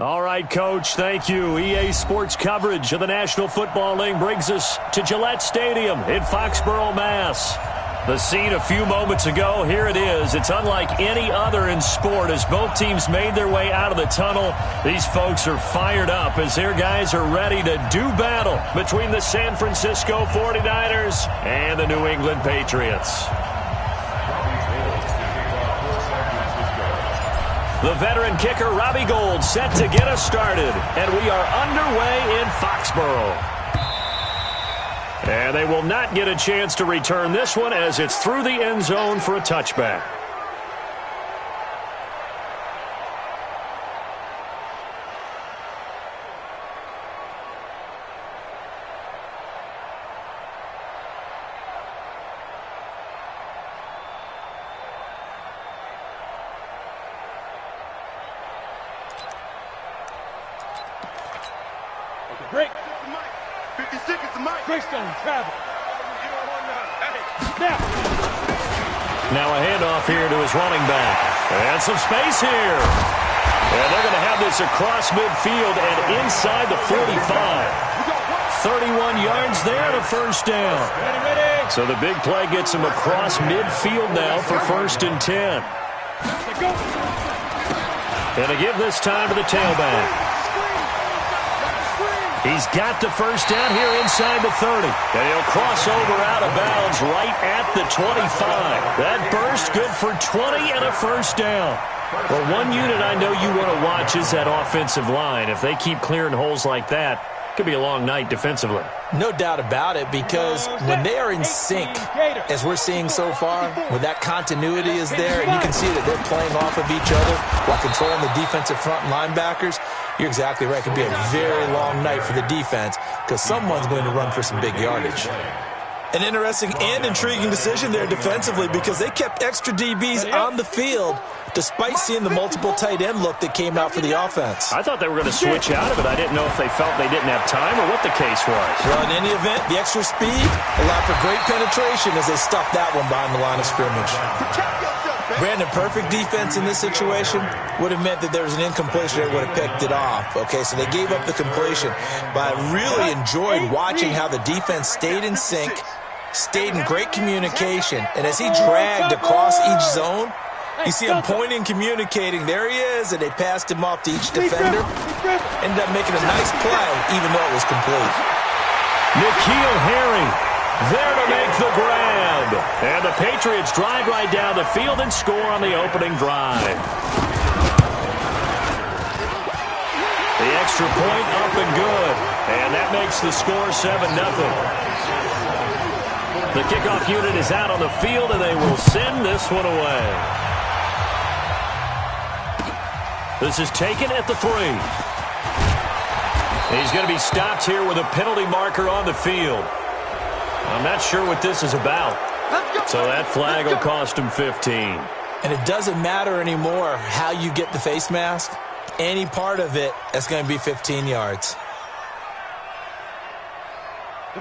All right, Coach, thank you. EA Sports coverage of the National Football League brings us to Gillette Stadium in Foxborough, Mass. The scene a few moments ago, here it is. It's unlike any other in sport as both teams made their way out of the tunnel. These folks are fired up as their guys are ready to do battle between the San Francisco 49ers and the New England Patriots. The veteran kicker, Robbie Gould, set to get us started. And we are underway in Foxborough. And they will not get a chance to return this one as it's through the end zone for a touchback. Break. 50 seconds to Mike. Greystone, travel. Now a handoff here to his running back. And some space here. And they're going to have this across midfield and inside the 45. 31 yards there and a first down. So the big play gets him across midfield now for 1st and 10. And to give this time to the tailback. He's got the first down here inside the 30. And he'll cross over out of bounds right at the 25. That burst good for 20 and a first down. Well, one unit I know you want to watch is that offensive line. If they keep clearing holes like that, it could be a long night defensively. No doubt about it, because when they are in sync, as we're seeing so far, when that continuity is there, and you can see that they're playing off of each other while controlling the defensive front linebackers, you're exactly right. It could be a very long night for the defense because someone's going to run for some big yardage. An interesting and intriguing decision there defensively because they kept extra DBs on the field despite seeing the multiple tight end look that came out for the offense. I thought they were going to switch out of it. I didn't know if they felt they didn't have time or what the case was. Well, in any event, the extra speed allowed for great penetration as they stuffed that one behind the line of scrimmage. Brandon, perfect defense in this situation would have meant that there was an incompletion that would have picked it off. Okay, so they gave up the completion. But I really enjoyed watching how the defense stayed in sync, stayed in great communication, and as he dragged across each zone, you see him pointing, communicating. There he is, and they passed him off to each defender. Ended up making a nice play, even though it was complete. N'Keal Harry there to make the grab. And the Patriots drive right down the field and score on the opening drive. The extra point up and good. And that makes the score 7-0. The kickoff unit is out on the field, and they will send this one away. This is taken at the 3. He's going to be stopped here with a penalty marker on the field. I'm not sure what this is about. So that flag will cost him 15. And it doesn't matter anymore how you get the face mask. Any part of it, that's going to be 15 yards.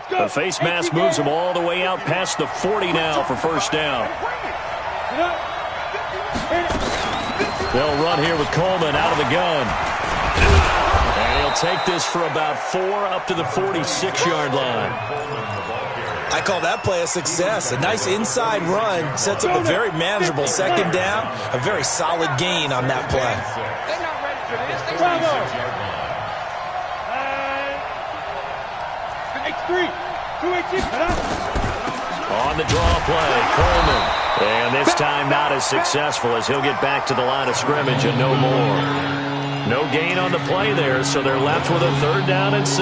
The face mask moves him all the way out past the 40 now for first down. They'll run here with Coleman out of the gun. And he'll take this for about 4 up to the 46-yard line. I call that play a success. A nice inside run sets up a very manageable second down. A very solid gain on that play. On the draw play, Coleman. And this time not as successful as he'll get back to the line of scrimmage and no more. No gain on the play there, so they're left with a 3rd down and 6.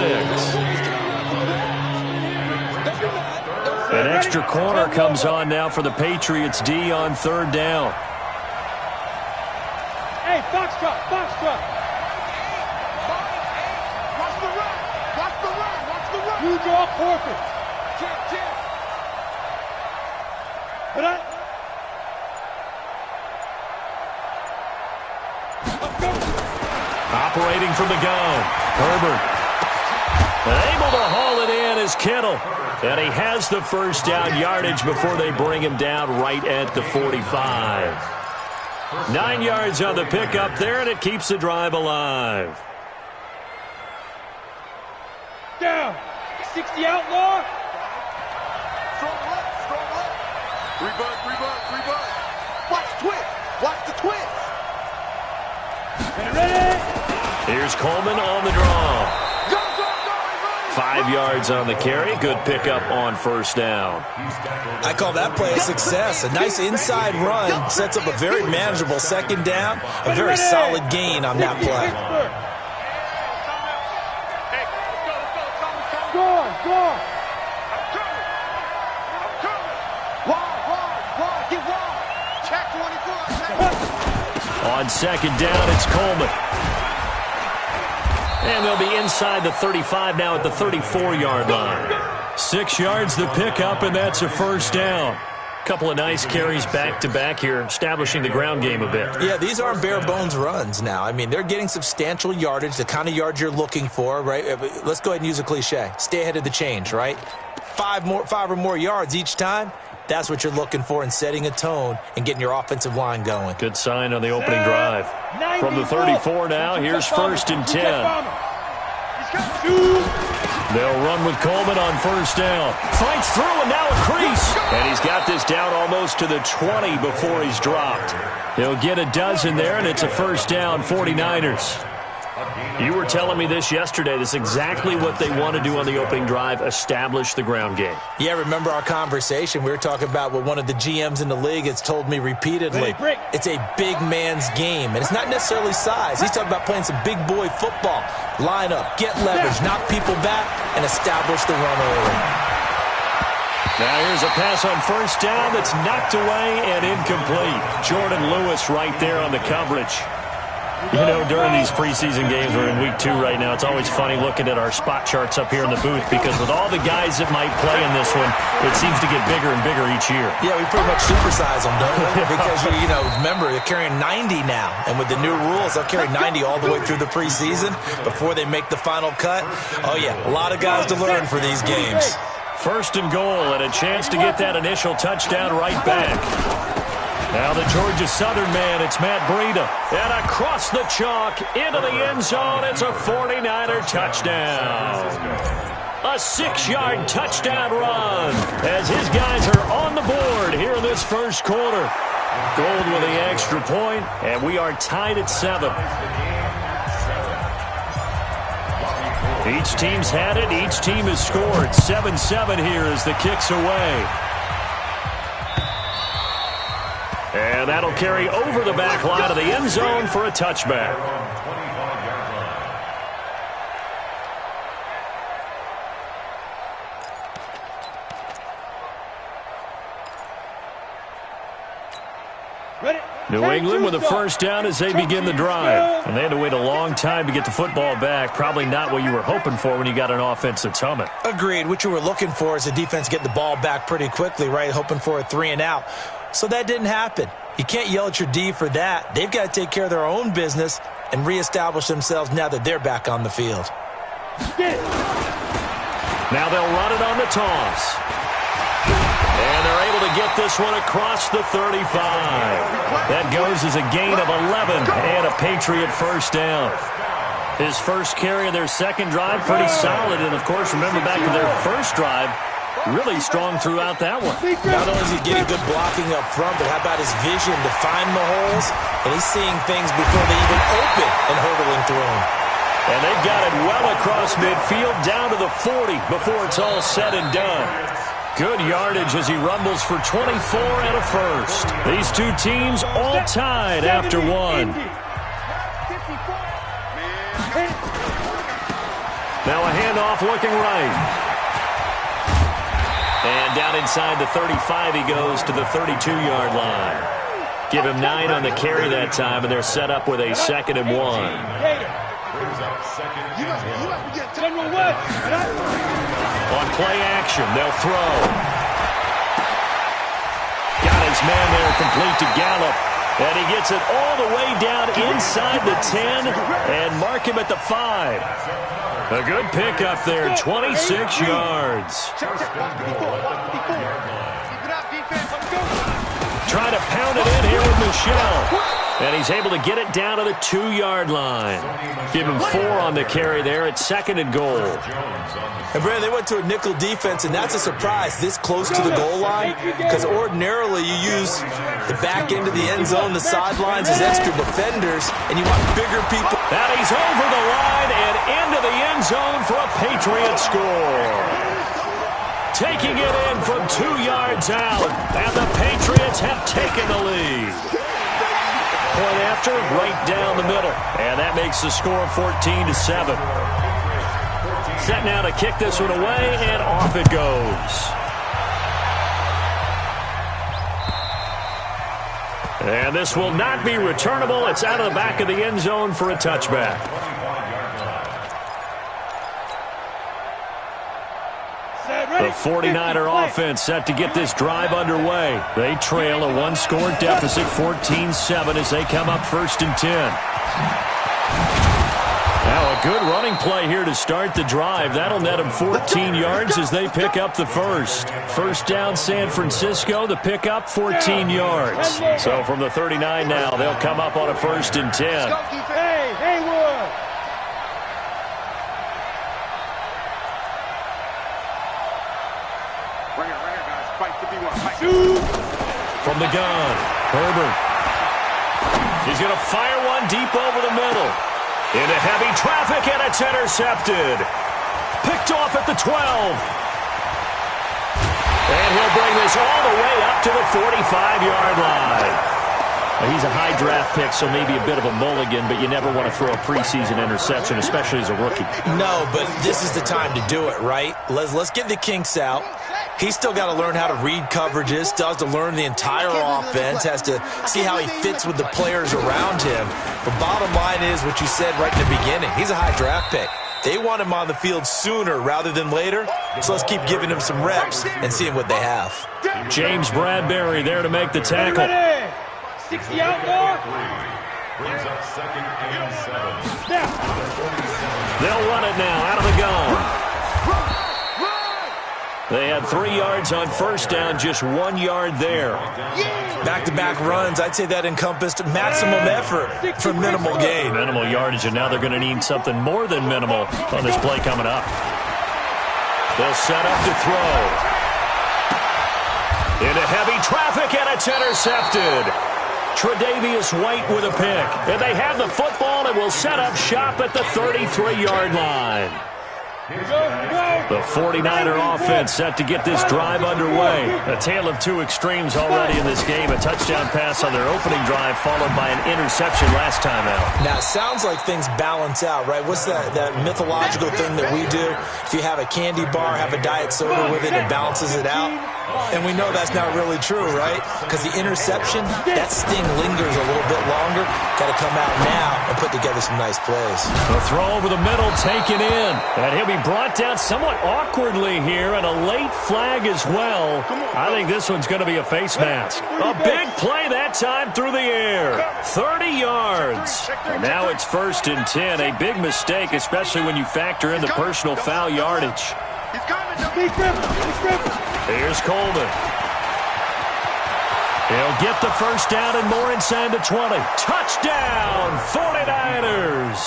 An extra corner comes on now for the Patriots D on 3rd down. Hey, Foxtrot, Foxtrot. Watch the run, watch the run, watch the run. You draw forfeit. Put up. Operating from the gun, Herbert. Able to haul it in is Kittle. And he has the first down yardage before they bring him down right at the 45. 9 yards on the pickup there, and it keeps the drive alive. Down. 60 outlaw. Strong left. Rebut. Watch twist. Watch the twist. Ready. Here's Coleman on the draw. 5 yards on the carry. Good pickup on first down. I call that play a success. A nice inside run sets up a very manageable second down. A very solid gain on that play. Go on. Wide. Get wide. Check 24. On second down, it's Coleman. And they'll be inside the 35 now at the 34-yard line. 6 yards the pickup, and that's a first down. Couple of nice carries back-to-back here, establishing the ground game a bit. Yeah, these aren't bare-bones runs now. I mean, they're getting substantial yardage, the kind of yards you're looking for, right? Let's go ahead and use a cliche. Stay ahead of the change, right? 5 or more yards each time. That's what you're looking for in setting a tone and getting your offensive line going. Good sign on the opening drive. From the 34 now, here's 1st and 10. They'll run with Coleman on first down. Fights through, and now a crease. And he's got this down almost to the 20 before he's dropped. He'll get a dozen there, and it's a first down, 49ers. You were telling me this yesterday. This is exactly what they want to do on the opening drive, establish the ground game. Yeah, remember our conversation? We were talking about what one of the GMs in the league has told me repeatedly. It's a big man's game, and it's not necessarily size. He's talking about playing some big boy football. Line up, get leverage, knock people back, and establish the run early. Now here's a pass on first down that's knocked away and incomplete. Jordan Lewis right there on the coverage. You know, during these preseason games, we're in week 2 right now, it's always funny looking at our spot charts up here in the booth because with all the guys that might play in this one, it seems to get bigger and bigger each year. Yeah, we pretty much supersize them, don't we? Because, you know, remember, they're carrying 90 now. And with the new rules, they'll carry 90 all the way through the preseason before they make the final cut. Oh, yeah, a lot of guys to learn for these games. 1st and goal and a chance to get that initial touchdown right back. Now the Georgia Southern man, it's Matt Breida. And across the chalk, into the end zone, it's a 49er touchdown. A 6-yard touchdown run as his guys are on the board here in this first quarter. Gold with the extra point, and we are tied at 7. Each team's had it. Each team has scored. 7-7 here as the kick's away. And that'll carry over the back line of the end zone for a touchback. New England with a first down as they begin the drive. And they had to wait a long time to get the football back. Probably not what you were hoping for when you got an offense that's humming. Agreed. What you were looking for is the defense getting the ball back pretty quickly, right? Hoping for a 3-and-out. So that didn't happen. You can't yell at your D for that. They've got to take care of their own business and reestablish themselves now that they're back on the field. Now they'll run it on the toss. And they're able to get this one across the 35. That goes as a gain of 11 and a Patriot first down. His first carry of their second drive, pretty solid. And, of course, remember back to their first drive, really strong throughout that one. Not only is he getting good blocking up front, but how about his vision to find the holes? And he's seeing things before they even open and hurdling through them. And they've got it well across midfield, down to the 40 before it's all said and done. Good yardage as he rumbles for 24 and a first. These two teams all tied after one. Now a handoff looking right. And down inside the 35 he goes to the 32-yard line. Give him 9 on the carry that time, and they're set up with a 2nd and 1. On play action, they'll throw. Got his man there, complete to Gallup. And he gets it all the way down inside the 10 and mark him at the 5. A good pickup there, 26 yards. Trying to pound it in here with Michelle. And he's able to get it down to the 2-yard line. Give him 4 on the carry there at 2nd and goal. And, Brandon, they went to a nickel defense, and that's a surprise this close to the goal line, because ordinarily you use the back end of the end zone, the sidelines as extra defenders, and you want bigger people. And he's over the line and into the end zone for a Patriot score. Taking it in from 2 yards out, and the Patriots have taken the lead. Point after, right down the middle. And that makes the score 14-7. Set now to kick this one away, and off it goes. And this will not be returnable. It's out of the back of the end zone for a touchback. The 49er offense set to get this drive underway. They trail a 1-score deficit, 14-7, as they come up 1st and 10. Now a good running play here to start the drive. That'll net them 14 yards as they pick up the first. First down, San Francisco. The pickup, 14 yards. So from the 39 now, they'll come up on a 1st and 10. Hey, Haywood! From the gun, Herbert. He's going to fire one deep over the middle. Into heavy traffic, and it's intercepted. Picked off at the 12. And he'll bring this all the way up to the 45-yard line. He's a high draft pick, so maybe a bit of a mulligan, but you never want to throw a preseason interception, especially as a rookie. No, but this is the time to do it, right? Let's get the kinks out. He's still got to learn how to read coverages, still has to learn the entire offense, has to see how he fits with the players around him. The bottom line is what you said right in the beginning. He's a high draft pick. They want him on the field sooner rather than later, so let's keep giving him some reps and seeing what they have. James Bradbury there to make the tackle. 60 out more. Brings up 2nd and 7. They'll run it now out of the gun. They had 3 yards on first down, just 1 yard there. Back-to-back runs, I'd say that encompassed maximum effort for minimal gain. Minimal yardage, and now they're going to need something more than minimal on this play coming up. They'll set up to throw. Into heavy traffic, and it's intercepted. Tre'Davious White with a pick. And they have the football and will set up shop at the 33-yard line. The 49er offense set to get this drive underway. A tale of 2 extremes already in this game. A touchdown pass on their opening drive followed by an interception last time out. Now, it sounds like things balance out, right? What's that mythological thing that we do? If you have a candy bar, have a diet soda with it, it balances it out. And we know that's not really true, right? Because the interception, that sting lingers a little bit longer. Got to come out now and put together some nice plays. The throw over the middle taken in. And he'll be brought down somewhat awkwardly here, and a late flag as well. I think this one's going to be a face mask. A big play that time through the air. 30 yards. And now it's 1st and 10. A big mistake, especially when you factor in the personal foul yardage. Here's Coleman. He'll get the first down and more inside the 20. Touchdown, 49ers.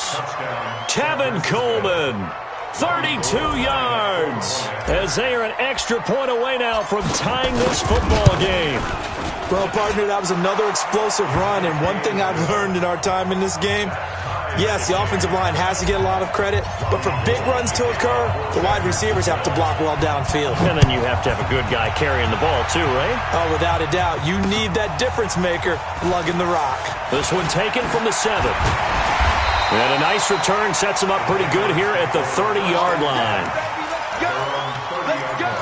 Tevin Coleman. 32 yards as they are an extra point away now from tying this football game. Well, partner, that was another explosive run, and one thing I've learned in our time in this game, yes, the offensive line has to get a lot of credit, but for big runs to occur, the wide receivers have to block well downfield. And then you have to have a good guy carrying the ball too, right? Oh, without a doubt. You need that difference maker lugging the rock. This one taken from the 7. And a nice return sets him up pretty good here at the 30-yard line. Let's go.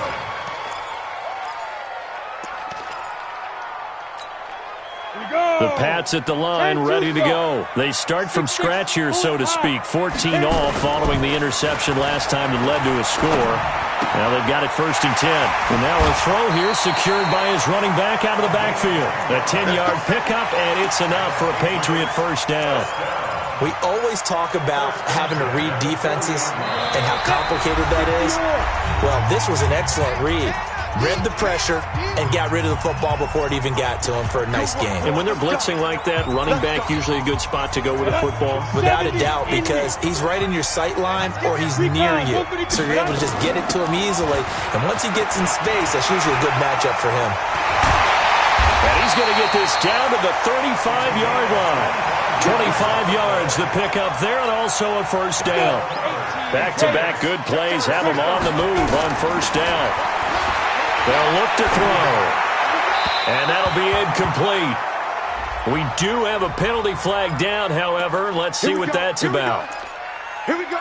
The Pats at the line, ready to go. They start from scratch here, so to speak. 14 all following the interception last time that led to a score. Now they've got it 1st and 10. And now a throw here secured by his running back out of the backfield. A 10-yard pickup, and it's enough for a Patriot first down. We always talk about having to read defenses and how complicated that is. Well, this was an excellent read. read the pressure, and got rid of the football before it even got to him for a nice game. And when they're blitzing like that, running back usually a good spot to go with a football? Without a doubt, because he's right in your sight line or he's near you. So you're able to just get it to him easily. And once he gets in space, that's usually a good matchup for him. And he's going to get this down to the 35-yard line. 25 yards the pickup there, and also a first down. Back-to-back good plays have him on the move on first down. They'll look to throw. And that'll be incomplete. We do have a penalty flag down, however. Let's see what that's about. Here we go.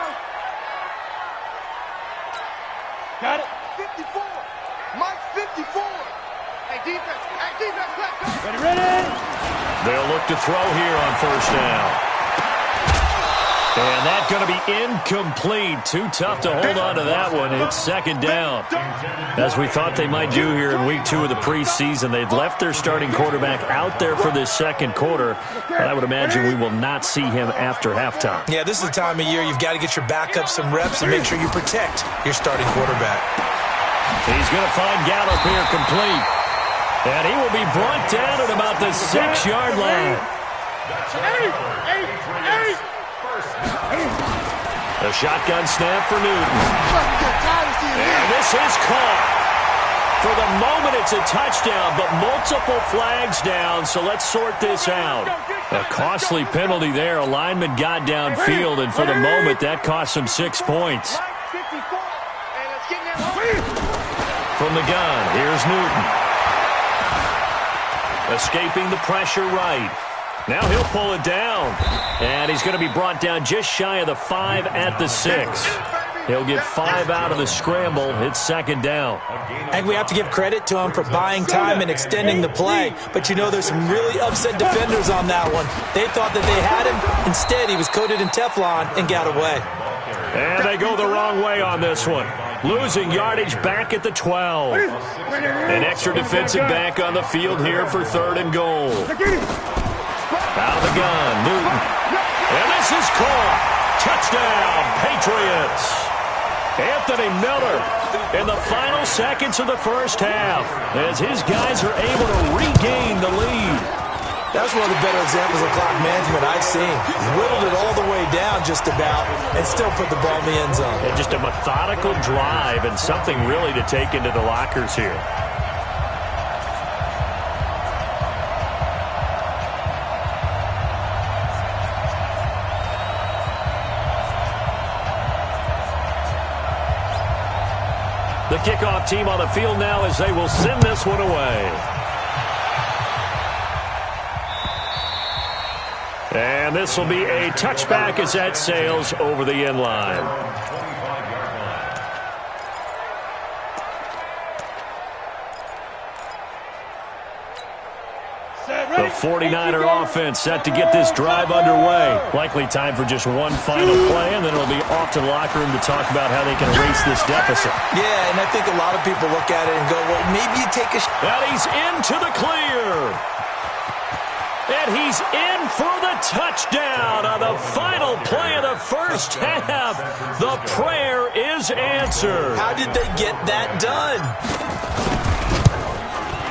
Got it. 54. Mike 54. Hey, defense. Hey, defense. Let's go. Ready. They'll look to throw here on first down. And that's going to be incomplete. Too tough to hold on to that one. It's second down. As we thought they might do here in week 2 of the preseason, they've left their starting quarterback out there for this second quarter. But I would imagine we will not see him after halftime. Yeah, this is the time of year you've got to get your backup some reps and make sure you protect your starting quarterback. He's going to find Gallup here complete. And he will be brought down at about the 6-yard line. A shotgun snap for Newton. And this is caught. For the moment, it's a touchdown, but multiple flags down, so let's sort this out. A costly penalty there. A lineman got downfield, and for the moment, that cost him 6 points. From the gun, here's Newton. Escaping the pressure right. Now he'll pull it down. And he's going to be brought down just shy of the 5 at the 6. He'll get 5 out of the scramble. It's second down. And we have to give credit to him for buying time and extending the play. But you know there's some really upset defenders on that one. They thought that they had him. Instead, he was coated in Teflon and got away. And they go the wrong way on this one. Losing yardage back at the 12. An extra defensive back on the field here for 3rd and goal. Out of the gun, Newton. And this is caught. Touchdown, Patriots. Anthony Miller in the final seconds of the first half as his guys are able to regain the lead. That's one of the better examples of clock management I've seen. Whittled it all the way down just about and still put the ball in the end zone. And just a methodical drive and something really to take into the lockers here. The kickoff team on the field now as they will send this one away. And this will be a touchback as that sails over the end line. The 49er offense set to get this drive underway. Likely time for just one final play, and then it'll be off to the locker room to talk about how they can erase this deficit. Yeah, and I think a lot of people look at it and go, well, maybe you take a shot. And he's into the clear. And he's in for the touchdown on the final play of the first half. The prayer is answered. How did they get that done?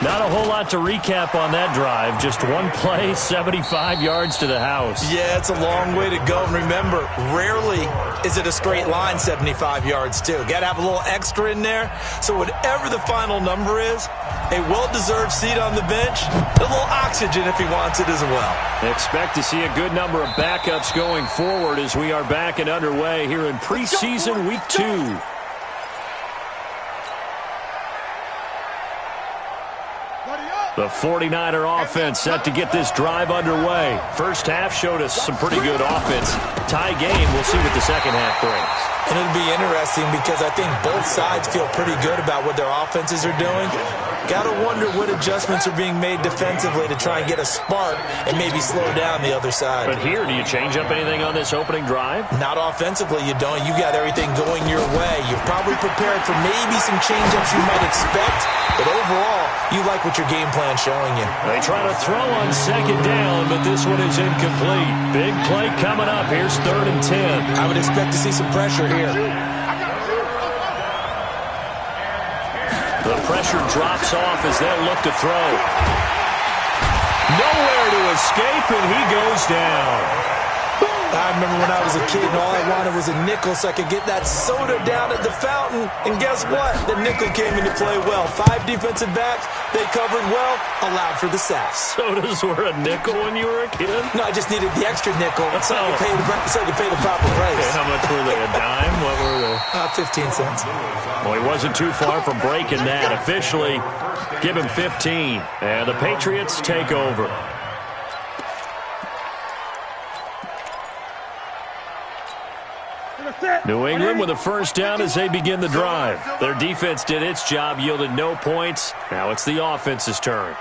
Not a whole lot to recap on that drive. Just one play, 75 yards to the house. Yeah, it's a long way to go. And remember, rarely is it a straight line 75 yards, too. Got to have a little extra in there. So whatever the final number is, a well-deserved seat on the bench, a little oxygen if he wants it as well. Expect to see a good number of backups going forward as we are back and underway here in preseason week 2. The 49er offense set to get this drive underway. First half showed us some pretty good offense. Tie game, we'll see what the second half brings. And it'll be interesting because I think both sides feel pretty good about what their offenses are doing. Got to wonder what adjustments are being made defensively to try and get a spark and maybe slow down the other side. But here, do you change up anything on this opening drive? Not offensively, you don't. You got everything going your way. You've probably prepared for maybe some change-ups you might expect, but overall, you like what your game plan's showing you. They try to throw on second down, but this one is incomplete. Big play coming up. Here's 3rd and 10. I would expect to see some pressure here. The pressure drops off as they look to throw. Nowhere to escape, and he goes down. I remember when I was a kid and all I wanted was a nickel so I could get that soda down at the fountain. And guess what? The nickel came into play well. 5 defensive backs, they covered well, allowed for the sacks. Sodas were a nickel when you were a kid? No, I just needed the extra nickel so I could pay the proper price. Okay, how much were they, a dime? What were they? 15 cents. Well, he wasn't too far from breaking that. Officially, give him 15. And the Patriots take over. New England with a first down as they begin the drive. Their defense did its job, yielded no points. Now it's the offense's turn.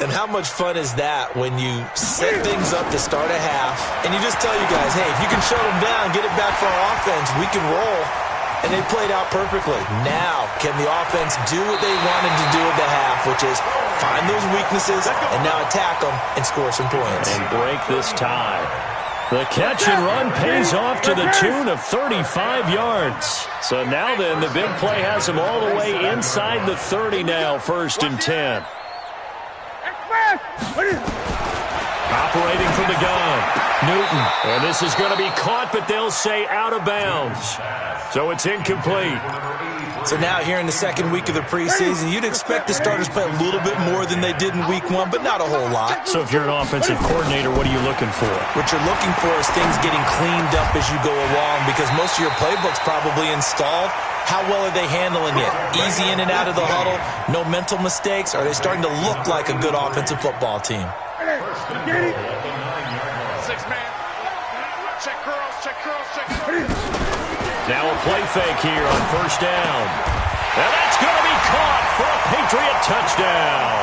And how much fun is that when you set things up to start a half and you just tell you guys, hey, if you can shut them down, get it back for our offense, we can roll. And they played out perfectly. Now, can the offense do what they wanted to do at the half, which is find those weaknesses and now attack them and score some points. And break this tie. The catch and run pays off to the tune of 35 yards. So now then, the big play has them all the way inside the 30 now, 1st and 10. Operating from the gun, Newton. And this is going to be caught, but they'll say out of bounds. So it's incomplete. So now here in the second week of the preseason, you'd expect the starters play a little bit more than they did in week 1, but not a whole lot. So if you're an offensive coordinator, what are you looking for? What you're looking for is things getting cleaned up as you go along because most of your playbook's probably installed. How well are they handling it? Easy in and out of the huddle? No mental mistakes? Are they starting to look like a good offensive football team? 6-man. Check curls, check curls, check curls. Now a play fake here on 1st down. And that's going to be caught for a Patriot touchdown.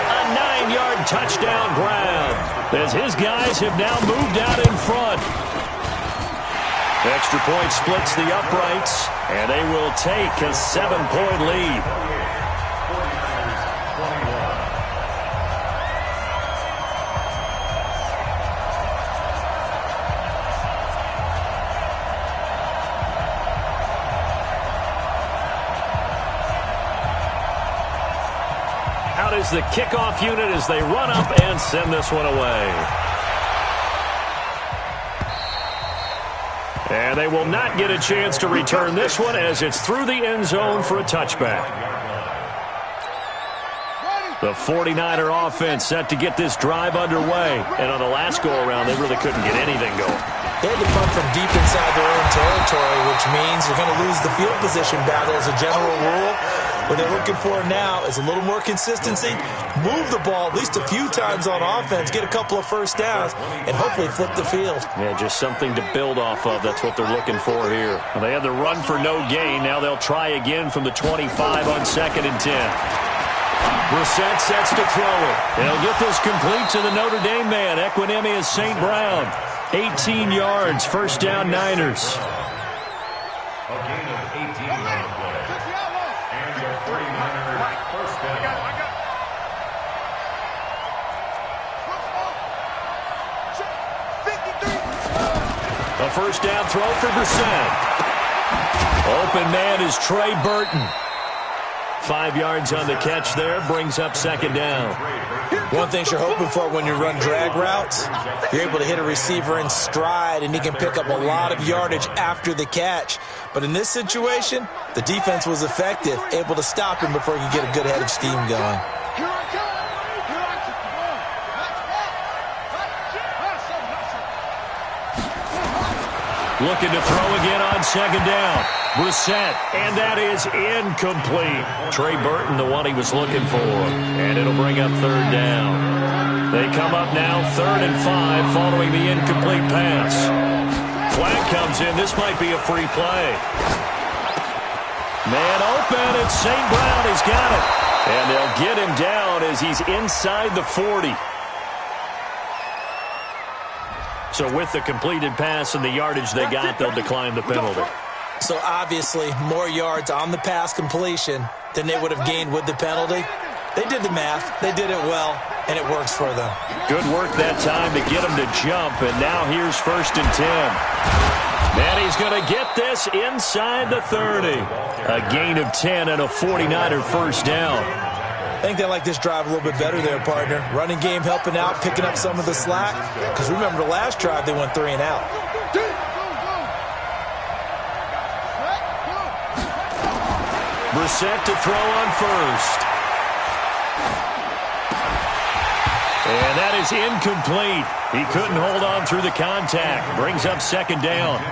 A 9-yard touchdown grab as his guys have now moved out in front. Extra point splits the uprights, and they will take a 7-point lead. Out is the kickoff unit as they run up and send this one away. And they will not get a chance to return this one as it's through the end zone for a touchback. The 49er offense set to get this drive underway. And on the last go-around, they really couldn't get anything going. They had to punt from deep inside their own territory, which means they're going to lose the field position battle as a general rule. What they're looking for now is a little more consistency, move the ball at least a few times on offense, get a couple of first downs, and hopefully flip the field. Yeah, just something to build off of. That's what they're looking for here. Well, they had the run for no gain. Now they'll try again from the 25 on 2nd and 10. Brissett sets to throw it. They'll get this complete to the Notre Dame man. Equanimous St. Brown. 18 yards, 1st down Niners. A gain of 18 on the play. And your 49ers first down. A 1st down throw for Brissett. Open man is Trey Burton. 5 yards on the catch there, brings up 2nd down. One thing you're hoping for when you run drag routes, you're able to hit a receiver in stride, and he can pick up a lot of yardage after the catch. But in this situation, the defense was effective, able to stop him before he could get a good head of steam going. Looking to throw again on 2nd down. Brissett, and that is incomplete. Trey Burton, the one he was looking for. And it'll bring up 3rd down. They come up now 3rd and 5 following the incomplete pass. Flag comes in. This might be a free play. Man open, and St. Brown has got it. And they'll get him down as he's inside the 40. So with the completed pass and the yardage they got, they'll decline the penalty. So obviously more yards on the pass completion than they would have gained with the penalty. They did the math. They did it well, and it works for them. Good work that time to get them to jump, and now here's 1st and 10. And he's going to get this inside the 30. A gain of 10 and a 49er first down. I think they like this drive a little bit better there, partner. Running game helping out, picking up some of the slack. Because remember the last drive, they went 3 and out. Brissett to throw on first. And that is incomplete. He couldn't hold on through the contact. Brings up second down.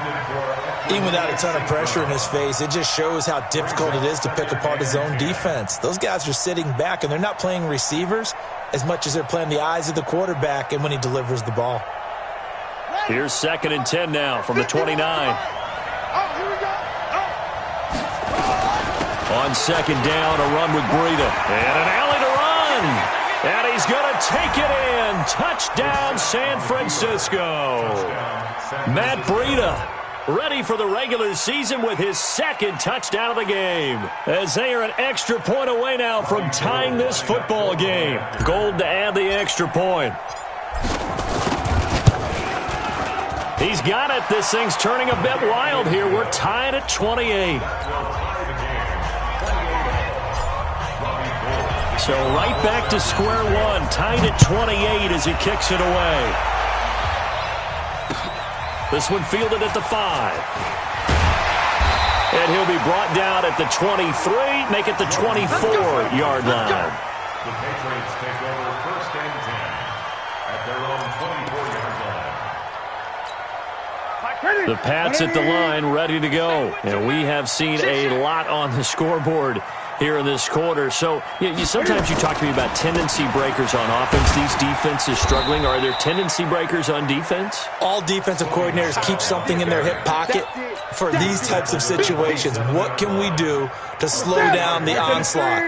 Even without a ton of pressure in his face, it just shows how difficult it is to pick apart his own defense. Those guys are sitting back, and they're not playing receivers as much as they're playing the eyes of the quarterback and when he delivers the ball. Here's 2nd and 10 now from the 29. On second down, a run with Breida. And an alley to run. And he's going to take it in. Touchdown, San Francisco. Matt Breida ready for the regular season with his 2nd touchdown of the game. As they are an extra point away now from tying this football game. Gold to add the extra point. He's got it. This thing's turning a bit wild here. We're tied at 28. So right back to square one. Tied at 28 as he kicks it away. This one fielded at the 5. And he'll be brought down at the 23, make it the 24-yard line. The Patriots take over 1st and 10 at their own 24-yard line. The Pats at the line, ready to go. And we have seen a lot on the scoreboard here in this quarter. So sometimes you talk to me about tendency breakers on offense. These defenses struggling. Are there tendency breakers on defense? All defensive coordinators keep something in their hip pocket for these types of situations. What can we do to slow down the onslaught?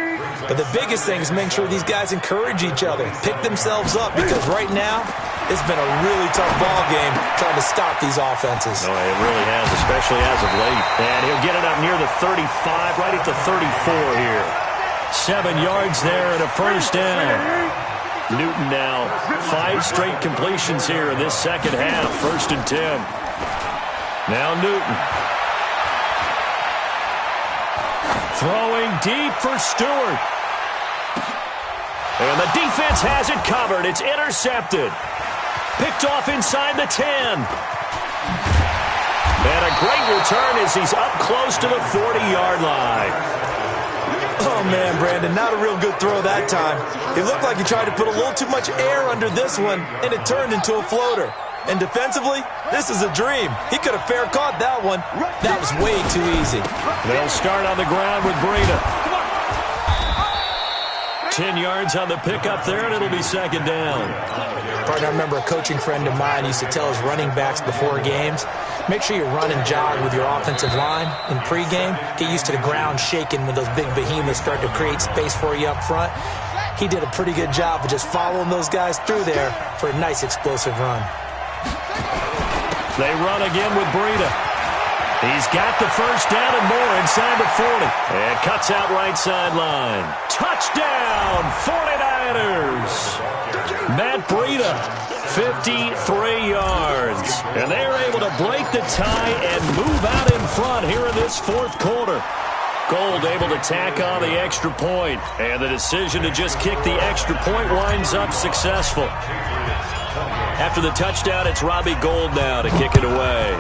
But the biggest thing is making sure these guys encourage each other, pick themselves up, because right now it's been a really tough ball game trying to stop these offenses. No, it really has, especially as of late. And he'll get it up near the 35, right at the 34 here. 7 yards there and a first down. Newton now 5 straight completions here in this second half. 1st and 10. Now Newton. Throwing deep for Stewart. And the defense has it covered. It's intercepted. Picked off inside the 10. And a great return as he's up close to the 40-yard line. Oh, man, Brandon, not a real good throw that time. It looked like he tried to put a little too much air under this one, and it turned into a floater. And defensively, this is a dream. He could have fair caught that one. That was way too easy. They'll start on the ground with Breida. 10 yards on the pickup there, and it'll be second down. Partner, I remember a coaching friend of mine used to tell his running backs before games, make sure you run and jog with your offensive line in pregame. Get used to the ground shaking when those big behemoths start to create space for you up front. He did a pretty good job of just following those guys through there for a nice explosive run. They run again with Breida. He's got the first down and more inside the 40. And cuts out right sideline. Touchdown, 49ers. Matt Breida, 53 yards. And they are able to break the tie and move out in front here in this 4th quarter. Gold able to tack on the extra point. And the decision to just kick the extra point winds up successful. After the touchdown, it's Robbie Gould now to kick it away.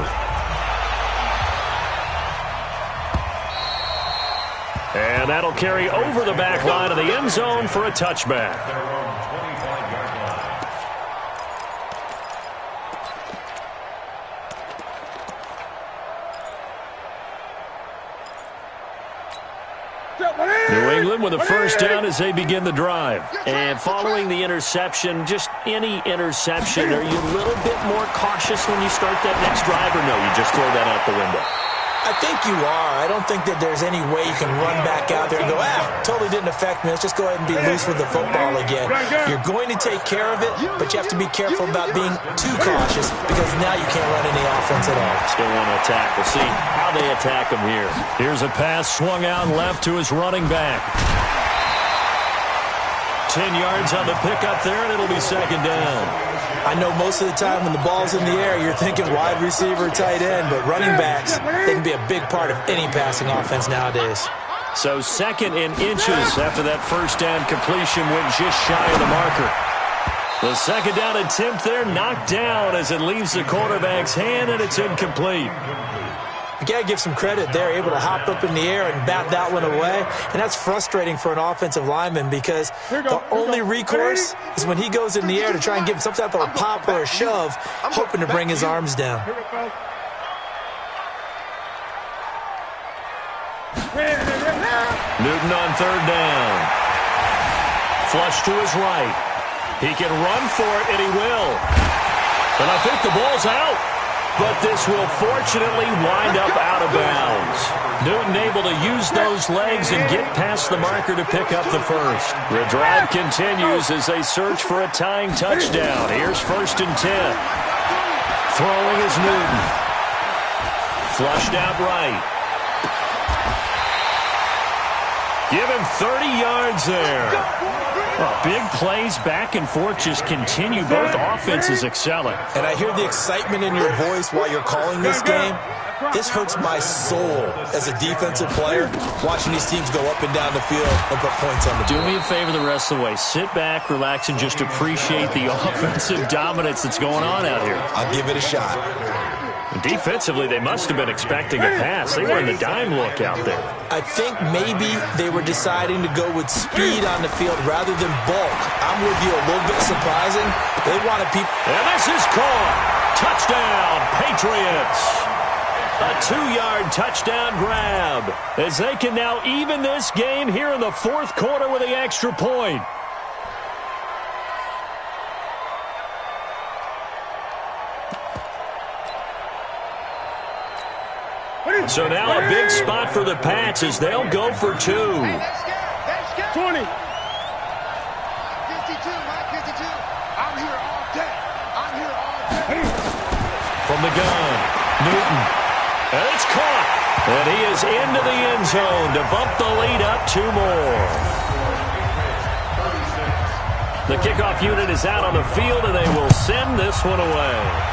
And that'll carry over the back line of the end zone for a touchback. New England with a first down as they begin the drive. And following the interception, just any interception, are you a little bit more cautious when you start that next drive, or no, you just throw that out the window? I think you are. I don't think that there's any way you can run back out there and go, totally didn't affect me. Let's just go ahead and be loose with the football again. You're going to take care of it, but you have to be careful about being too cautious because now you can't run any offense at all. Still want to attack. We'll see how they attack him here. Here's a pass swung out left to his running back. 10 yards on the pickup there, and it'll be second down. I know most of the time when the ball's in the air, you're thinking wide receiver, tight end, but running backs, they can be a big part of any passing offense nowadays. So 2nd in inches after that first down completion went just shy of the marker. The 2nd down attempt there knocked down as it leaves the quarterback's hand, and it's incomplete. You got to give some credit. They're able to hop up in the air and bat that one away, and that's frustrating for an offensive lineman because the only recourse is when he goes in the air to try and give some type of a pop or a shove, hoping to bring his arms down. Newton on 3rd down. Flush to his right. He can run for it, and he will. And I think the ball's out. But this will fortunately wind up out of bounds. Newton able to use those legs and get past the marker to pick up the first. The drive continues as they search for a tying touchdown. Here's 1st and 10. Throwing is Newton. Flushed out right. Give him 30 yards there. Big plays back and forth just continue. Both offenses excelling. And I hear the excitement in your voice while you're calling this game. This hurts my soul as a defensive player, watching these teams go up and down the field and put points on the board. Do me a favor the rest of the way. Sit back, relax, and just appreciate the offensive dominance that's going on out here. I'll give it a shot. Defensively, they must have been expecting a pass. They were in the dime look out there. I think maybe they were deciding to go with speed on the field rather than bulk. I'm with you, a little bit surprising. They wanted people. And this is caught. Touchdown, Patriots. A 2-yard touchdown grab as they can now even this game here in the 4th quarter with the extra point. So now a big spot for the Pats as they'll go for 2. 20. 52, Mike, 52. I'm here all day. I'm here all day. From the gun, Newton. And it's caught. And he is into the end zone to bump the lead up 2 more. The kickoff unit is out on the field, and they will send this one away.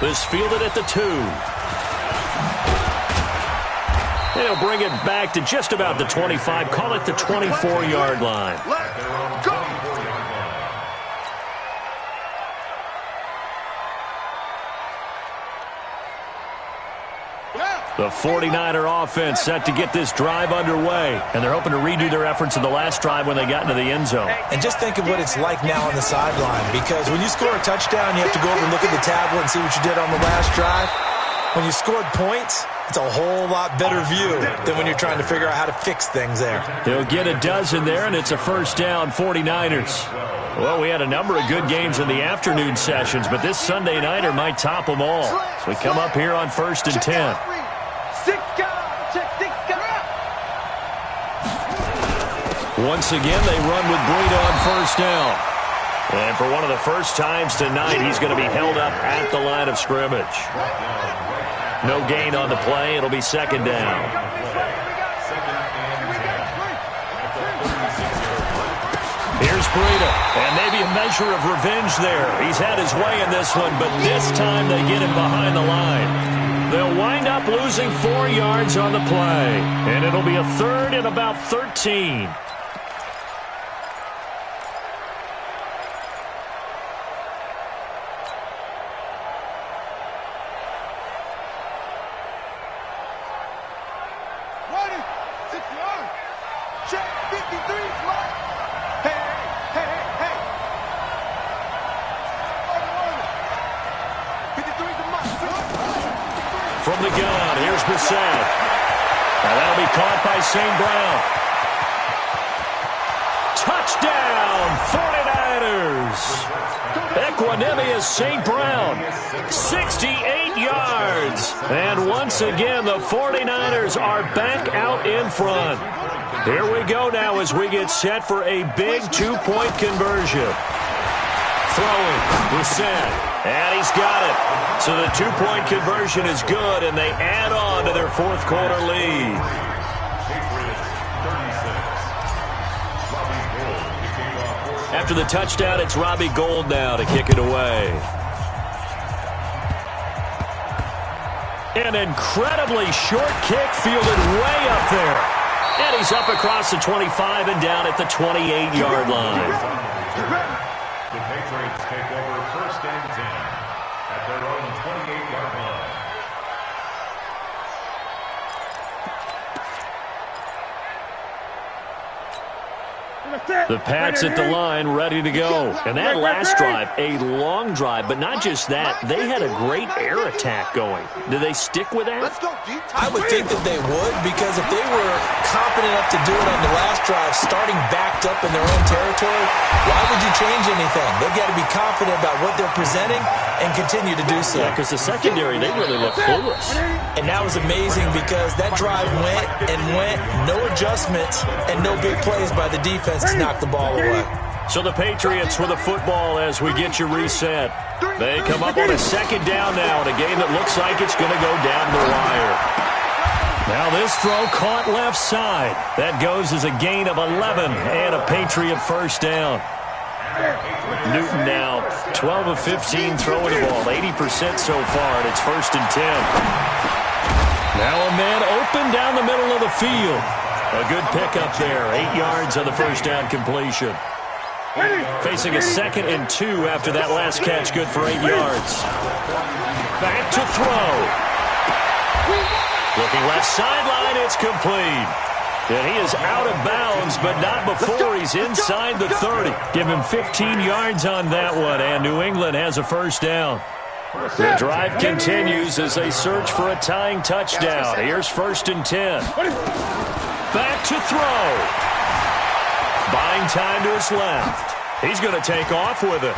This fielded at the 2. They'll bring it back to just about the 25. Call it the 24-yard line. Let's go. The 49er offense set to get this drive underway. And they're hoping to redo their efforts in the last drive when they got into the end zone. And just think of what it's like now on the sideline, because when you score a touchdown, you have to go over and look at the tablet and see what you did on the last drive. When you scored points, it's a whole lot better view than when you're trying to figure out how to fix things there. They'll get a dozen there, and it's a 1st down, 49ers. Well, we had a number of good games in the afternoon sessions, but this Sunday nighter might top them all. So we come up here on 1st and 10. 6 guys. Check 6 guys. Once again, they run with Breida on 1st down. And for one of the first times tonight, he's going to be held up at the line of scrimmage. No gain on the play. It'll be 2nd down. Here's Breida, and maybe a measure of revenge there. He's had his way in this one, but this time they get him behind the line. They'll wind up losing 4 yards on the play, and it'll be a 3rd and about 13. From the gun, here's Brissett. And that'll be caught by St. Brown. Touchdown, 49ers. Equanimous St. Brown, 68 yards. And once again, the 49ers are back out in front. Here we go now as we get set for a big 2-point conversion. Throwing, Brissett. And he's got it. So the 2-point conversion is good, and they add on to their 4th quarter lead. After the touchdown, it's Robbie Gould now to kick it away. An incredibly short kick fielded way up there. And he's up across the 25 and down at the 28-yard line. The Patriots take over 1st and 10 at their own 28-yard line. The Pats at the line, ready to go. And that last drive, a long drive, but not just that. They had a great air attack going. Do they stick with that? I would think that they would, because if they were confident enough to do it on the last drive, starting backed up in their own territory, why would you change anything? They've got to be confident about what they're presenting and continue to do so. Yeah, because the secondary, they really look clueless. And that was amazing because that drive went and went, no adjustments and no big plays by the defense to knock the ball away. So the Patriots with the football as we get you reset. They come up on a 2nd down now in a game that looks like it's going to go down the wire. Now this throw caught left side. That goes as a gain of 11 and a Patriot 1st down. Newton now 12 of 15 throwing the ball, 80% so far, and it's 1st and 10. Now a man open down the middle of the field. A good pickup there, 8 yards on the 1st down completion. Facing a 2nd and 2 after that last catch, good for 8 yards. Back to throw. Looking left sideline, it's complete. And he is out of bounds, but not before he's inside the 30. Give him 15 yards on that one, and New England has a 1st down. The drive continues as they search for a tying touchdown. Here's 1st and 10. Back to throw. Buying time to his left. He's going to take off with it.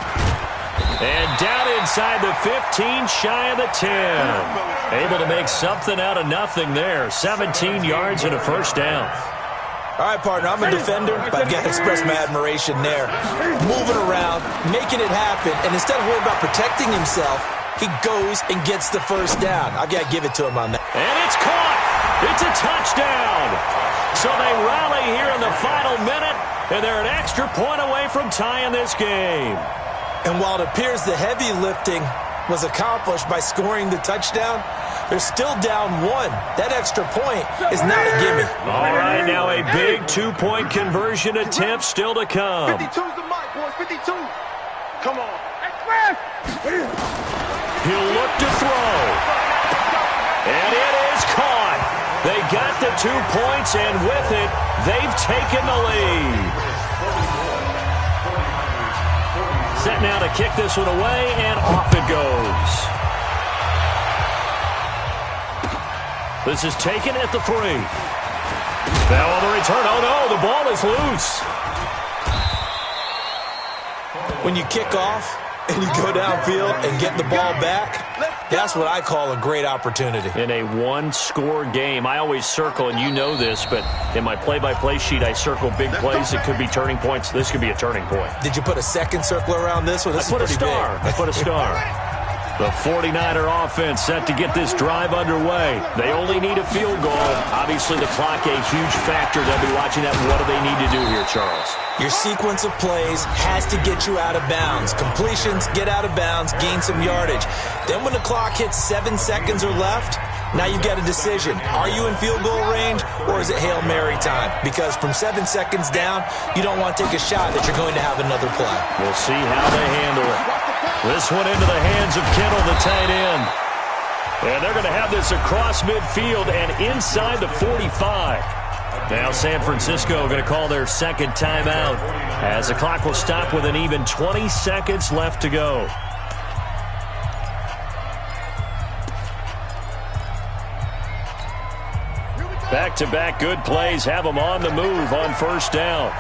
And down inside the 15, shy of the 10. Able to make something out of nothing there. 17 yards and a 1st down. All right, partner, I'm a defender, but I've got to express my admiration there. Moving around, making it happen, and instead of worrying about protecting himself, he goes and gets the 1st down. I've got to give it to him on that. And it's caught. It's a touchdown. So they rally here in the final minute, and they're an extra point away from tying this game. And while it appears the heavy lifting was accomplished by scoring the touchdown, they're still down 1. That extra point is not a gimme. All right, now a big 2-point conversion attempt still to come. 52's the mark, boys. 52. Come on. He'll look to throw. And it is caught. They got the 2 points, and with it, they've taken the lead. Set now to kick this one away, and off it goes. This is taken at the 3. Now on the return, oh no, the ball is loose. When you kick off and you go downfield and get the ball back, that's what I call a great opportunity. In a one-score game, I always circle, and you know this, but in my play-by-play sheet, I circle big plays. It could be turning points. This could be a turning point. Did you put a second circle around this one? This I put a star. Big. I put a star. The 49er offense set to get this drive underway. They only need a field goal. Obviously, the clock a huge factor. They'll be watching that. What do they need to do here, Charles? Your sequence of plays has to get you out of bounds. Completions, get out of bounds, gain some yardage. Then when the clock hits 7 seconds or left, now you've got a decision. Are you in field goal range, or is it Hail Mary time? Because from 7 seconds down, you don't want to take a shot that you're going to have another play. We'll see how they handle it. This one into the hands of Kittle, the tight end. And they're going to have this across midfield and inside the 45. Now San Francisco going to call their 2nd timeout as the clock will stop with an even 20 seconds left to go. Back-to-back good plays have them on the move on 1st down.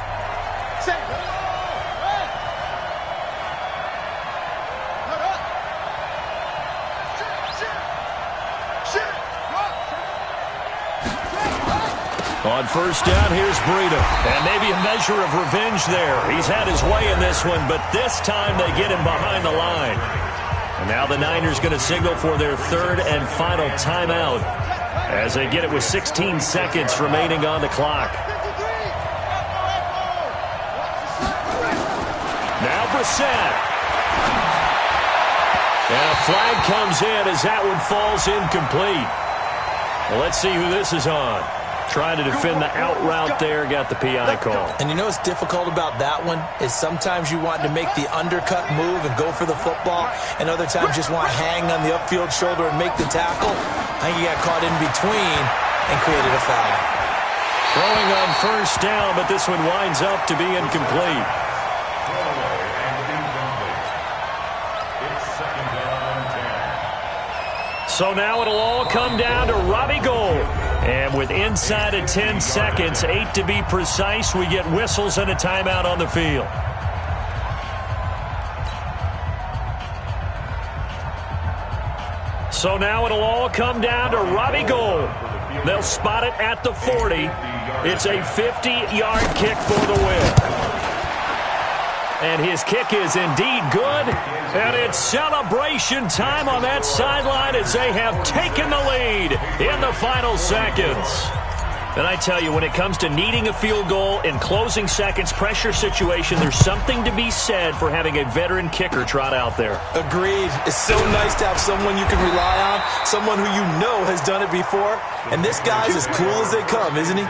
On 1st down, here's Breida. And maybe a measure of revenge there. He's had his way in this one, but this time they get him behind the line. And now the Niners going to signal for their 3rd and final timeout as they get it with 16 seconds remaining on the clock. Now Brissett. And a flag comes in as that one falls incomplete. Well, let's see who this is on. Trying to defend the out route there, got the PI call. And you know what's difficult about that one is sometimes you want to make the undercut move and go for the football, and other times just want to hang on the upfield shoulder and make the tackle. I think he got caught in between and created a foul. Throwing on first down, but this one winds up to be incomplete. So now it'll all come down to Robbie Gould. And with inside of 10 seconds, 8 to be precise, we get whistles and a timeout on the field. So now it'll all come down to Robbie Gould. They'll spot it at the 40. It's a 50-yard kick for the win. And his kick is indeed good. And it's celebration time on that sideline as they have taken the lead in the final seconds. And I tell you, when it comes to needing a field goal in closing seconds, pressure situation, there's something to be said for having a veteran kicker trot out there. Agreed. It's so nice to have someone you can rely on, someone who you know has done it before. And this guy's as cool as they come, isn't he?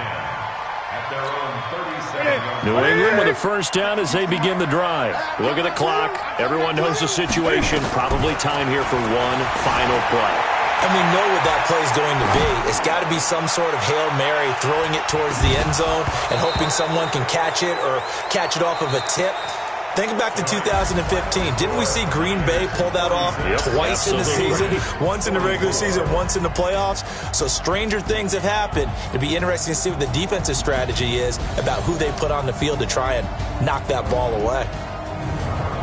New England with a first down as they begin the drive. Look at the clock. Everyone knows the situation. Probably time here for one final play. And we know what that play is going to be. It's got to be some sort of Hail Mary, throwing it towards the end zone and hoping someone can catch it or catch it off of a tip. Think back to 2015. Didn't we see Green Bay pull that off twice in the season? Once in the regular season, once in the playoffs. So stranger things have happened. It'd be interesting to see what the defensive strategy is about who they put on the field to try and knock that ball away.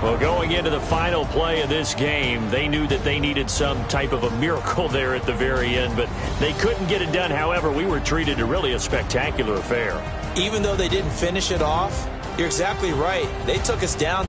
Well, going into the final play of this game, they knew that they needed some type of a miracle there at the very end, but they couldn't get it done. However, we were treated to really a spectacular affair. Even though they didn't finish it off, you're exactly right. They took us down